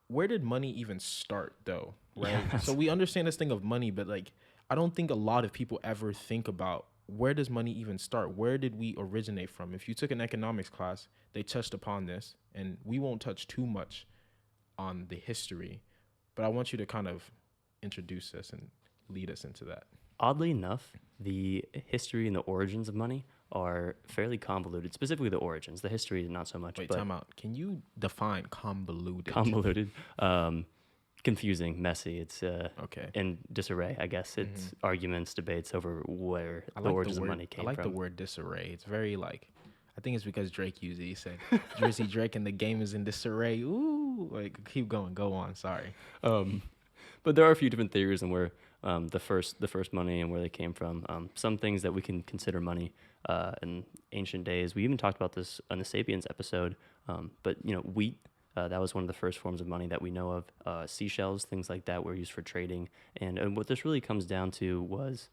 where did money even start though, right? Yeah. So we understand this thing of money, but like I don't think a lot of people ever think about where does money even start? Where did we originate from? If you took an economics class, they touched upon this, and we won't touch too much on the history, but I want you to kind of introduce us and lead us into that. Oddly enough, the history and the origins of money are fairly convoluted, specifically the origins. The history is not so much, Wait, but time out. Can you define convoluted? convoluted, confusing, messy. It's Okay. in disarray, I guess. It's arguments, debates over where I the like origins the word. of money came I like the from. word disarray. It's very like, I think it's because Drake used it. He said, "Drizzy Drake and the game is in disarray." Ooh, like keep going. Go on. Sorry. Um, but there are a few different theories on where the first money and where they came from. Some things that we can consider money in ancient days. We even talked about this on the Sapiens episode. But wheat. That was one of the first forms of money that we know of. Seashells, things like that, were used for trading. And what this really comes down to was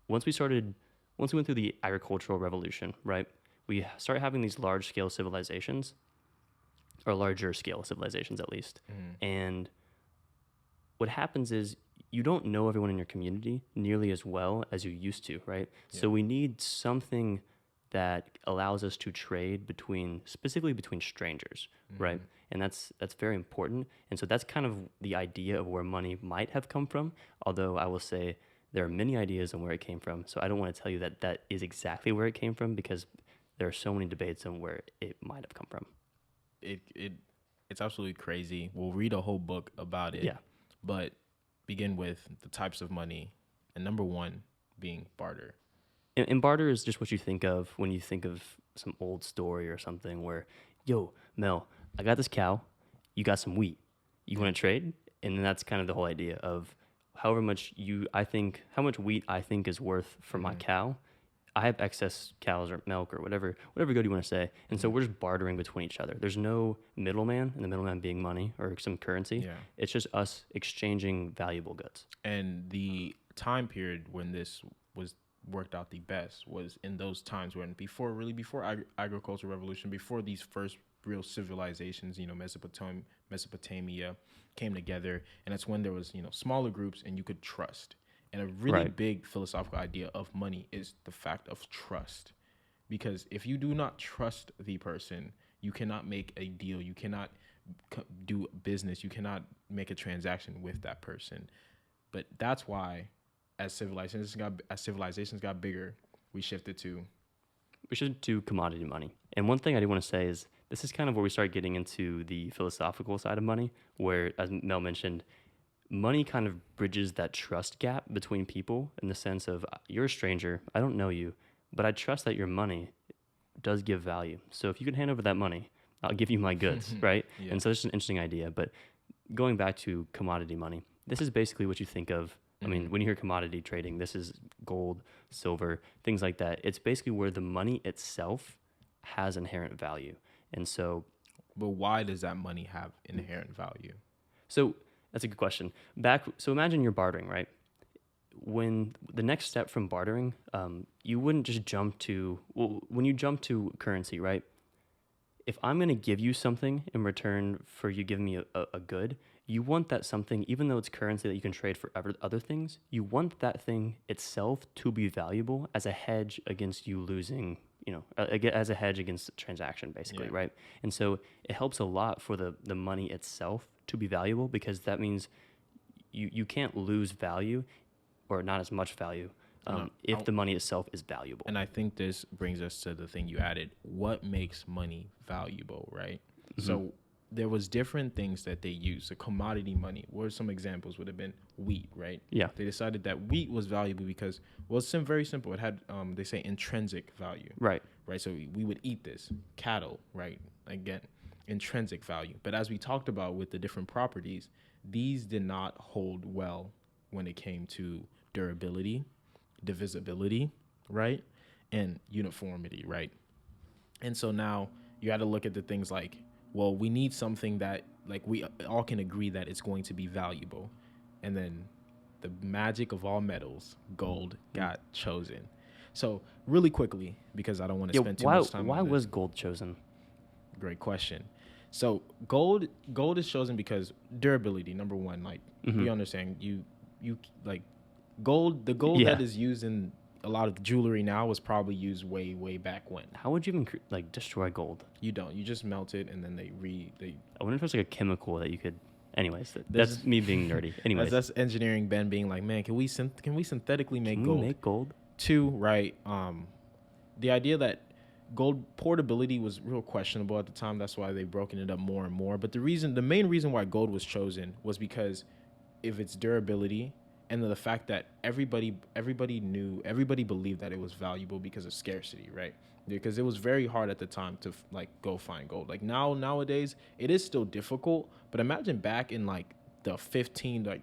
once we went through the agricultural revolution, right? We started having these large scale civilizations, or larger scale civilizations at least. And what happens is you don't know everyone in your community nearly as well as you used to, right? Yeah. So we need something that allows us to trade specifically between strangers, right? And that's very important. And so that's kind of the idea of where money might have come from. Although I will say there are many ideas on where it came from. So I don't want to tell you that that is exactly where it came from, because there are so many debates on where it might have come from. It's absolutely crazy. We'll read a whole book about it. Yeah. But begin with the types of money, and number one being barter. And barter is just what you think of when you think of some old story or something where, yo, Mel, I got this cow, you got some wheat. You want to trade? And then that's kind of the whole idea of how much wheat I think is worth for my cow. I have excess cows or milk or whatever good you want to say. And so we're just bartering between each other. There's no middleman, and the middleman being money or some currency. Yeah. It's just us exchanging valuable goods. And the time period when this was worked out the best was in those times when before agricultural revolution, before these first real civilizations, Mesopotamia came together, and that's when there was, smaller groups and you could trust. And a really big philosophical idea of money is the fact of trust. Because if you do not trust the person, you cannot make a deal, you cannot do business, you cannot make a transaction with that person. But that's why as civilizations got bigger, we shifted to commodity money. And one thing I do want to say is this is kind of where we start getting into the philosophical side of money, where, as Mel mentioned, money kind of bridges that trust gap between people in the sense of you're a stranger, I don't know you, but I trust that your money does give value. So if you can hand over that money, I'll give you my goods, right? Yeah. And so it's an interesting idea. But going back to commodity money, this is basically what you think of. I mean, when you hear commodity trading, this is gold, silver, things like that. It's basically where the money itself has inherent value. And so... But why does that money have inherent value? So that's a good question. So imagine you're bartering, right? When the next step from bartering, you wouldn't just when you jump to currency, right? If I'm going to give you something in return for you giving me a good, you want that something, even though it's currency that you can trade for other things, you want that thing itself to be valuable as a hedge against you losing, as a hedge against the transaction, basically, right? And so it helps a lot for the money itself to be valuable, because that means you can't lose value, or not as much value, if the money itself is valuable. And I think this brings us to the thing you added. What makes money valuable, right? Mm-hmm. So there was different things that they used. So commodity money, some examples would have been wheat, right? Yeah. They decided that wheat was valuable because, it's very simple. It had, they say, intrinsic value. Right. Right. So we would eat this. Cattle, right? Again, intrinsic value. But as we talked about with the different properties, these did not hold well when it came to durability, divisibility, right? And uniformity, right? And so now you got to look at the things like, well, we need something that like we all can agree that it's going to be valuable. And then the magic of all metals, gold, got chosen. So really quickly, because I don't want to spend too much time on this. Why was gold chosen? Great question. So gold is chosen because durability, number one. Like we understand you like gold. The gold Yeah. that is used in a lot of jewelry now was probably used way back when. How would you even like destroy gold? You don't. You just melt it and then they. I wonder if there's like a chemical that you could. Anyways, There's- that's me being nerdy. Anyways, That's engineering Ben being like, man, can we synthetically make can gold? we make gold? Two, right? The idea that gold portability was real questionable at the time. That's why they've broken it up more and more. But the main reason why gold was chosen was because of its durability and the fact that everybody believed that it was valuable because of scarcity, right? Because it was very hard at the time to like go find gold. Like nowadays, it is still difficult. But imagine back in like the 15 like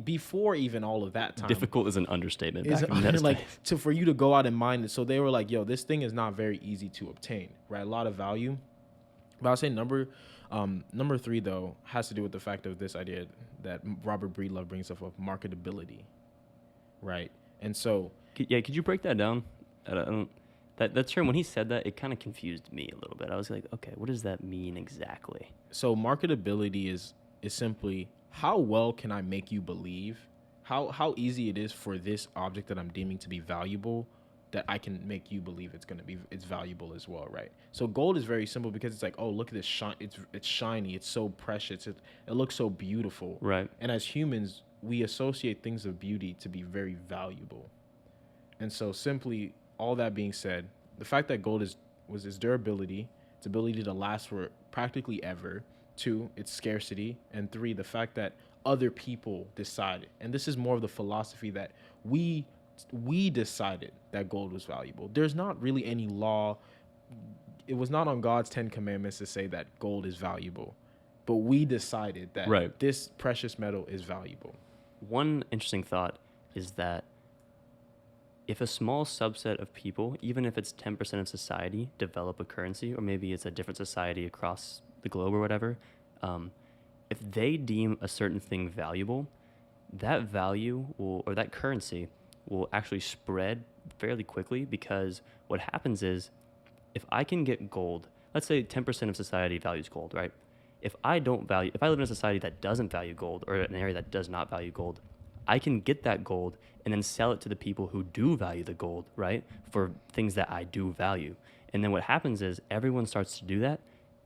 before even all of that time. Difficult is an understatement. Is Back in those like days. for you to go out and mine it. So they were like, yo, this thing is not very easy to obtain, right? A lot of value. But I'll say number three though has to do with the fact of this idea that Robert Breedlove brings up of marketability, right? And so Could you break that down? I don't, that term, when he said that, it kind of confused me a little bit. I was like, okay, what does that mean exactly? so marketability is simply how well can I make you believe how easy it is for this object that I'm deeming to be valuable that I can make you believe it's valuable as well, right? So gold is very simple because it's like, oh, look at this shine, it's shiny, it's so precious, it looks so beautiful, Right. And as humans, we associate things of beauty to be very valuable. And so simply all that being said, the fact that gold was its durability, its ability to last for practically ever, two, its scarcity, and three, the fact that other people decided. And this is more of the philosophy that we decided that gold was valuable. There's not really any law. It was not on God's 10 commandments to say that gold is valuable, but we decided that Right. this precious metal is valuable. One interesting thought is that if a small subset of people, even if it's 10% of society, develop a currency, or maybe it's a different society across the globe or whatever, if they deem a certain thing valuable, that value or that currency will actually spread fairly quickly, because what happens is if I can get gold, let's say 10% of society values gold, right? If I live in a society that doesn't value gold, or an area that does not value gold, I can get that gold and then sell it to the people who do value the gold, right? For things that I do value. And then what happens is everyone starts to do that,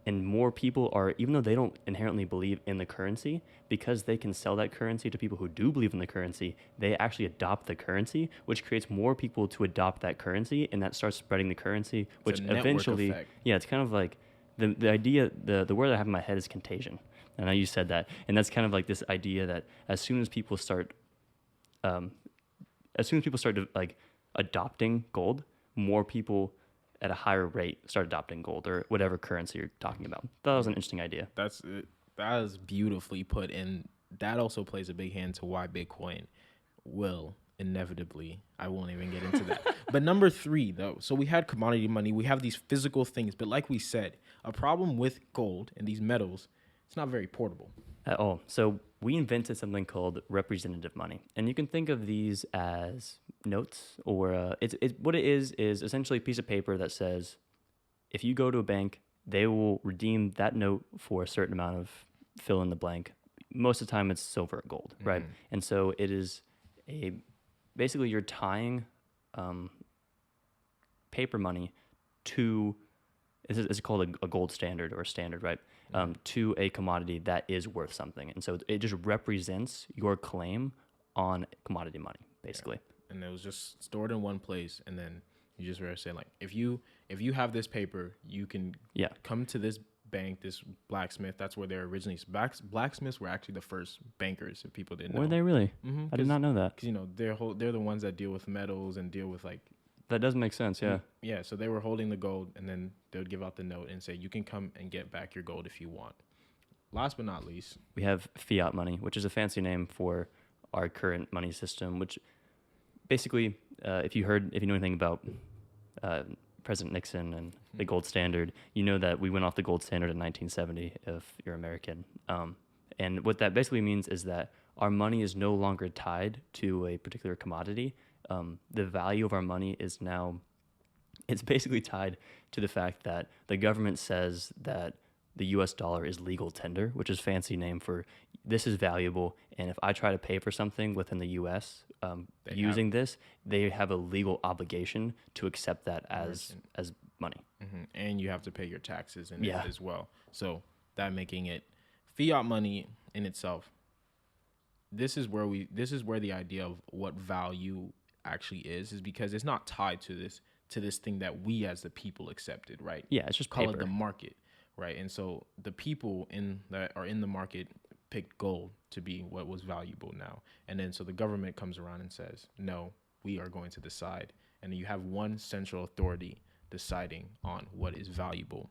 and more people are, even though they don't inherently believe in the currency, because they can sell that currency to people who do believe in the currency, they actually adopt the currency, which creates more people to adopt that currency, and that starts spreading the currency, which a network eventually, effect. yeah, it's kind of like the idea, the word I have in my head is contagion. And I know you said that, and that's kind of like this idea that as soon as people start like adopting gold, more people at a higher rate start adopting gold or whatever currency you're talking about. That was an interesting idea. That is beautifully put, and that also plays a big hand to why Bitcoin will inevitably. I won't even get into that. But number three, though, so we had commodity money, we have these physical things, but like we said, a problem with gold and these metals, it's not very portable. At all. So we invented something called representative money, and you can think of these as notes, or it's what it is essentially a piece of paper that says, if you go to a bank, they will redeem that note for a certain amount of fill in the blank. Most of the time, it's silver or gold, right? And so it is basically you're tying paper money to. It's called a gold standard or a standard, right? To a commodity that is worth something. And so it just represents your claim on commodity money, basically. Yeah. And it was just stored in one place, and then you just were saying, like, if you have this paper, you can come to this bank, this blacksmith. That's where they're originally. Blacksmiths were actually the first bankers, if people didn't know. Were they really? Mm-hmm, I did not know that. Because they're the ones that deal with metals and deal with like. That does make sense, yeah. Yeah, so they were holding the gold, and then they would give out the note and say, you can come and get back your gold if you want. Last but not least, we have fiat money, which is a fancy name for our current money system, which basically, if you know anything about President Nixon and the gold standard, you know that we went off the gold standard in 1970 if you're American. And what that basically means is that our money is no longer tied to a particular commodity. The value of our money is now, it's basically tied to the fact that the government says that the US dollar is legal tender, which is fancy name for this is valuable. And if I try to pay for something within the US using this, they have a legal obligation to accept that as money. And you have to pay your taxes in it as well. So that making it fiat money in itself. This is where the idea of what value actually is because it's not tied to this thing that we as the people accepted, right? Yeah, it's just call paper. it the market, right? And so the people that are in the market picked gold to be what was valuable now, and then so the government comes around and says, no, we are going to decide, and you have one central authority deciding on what is valuable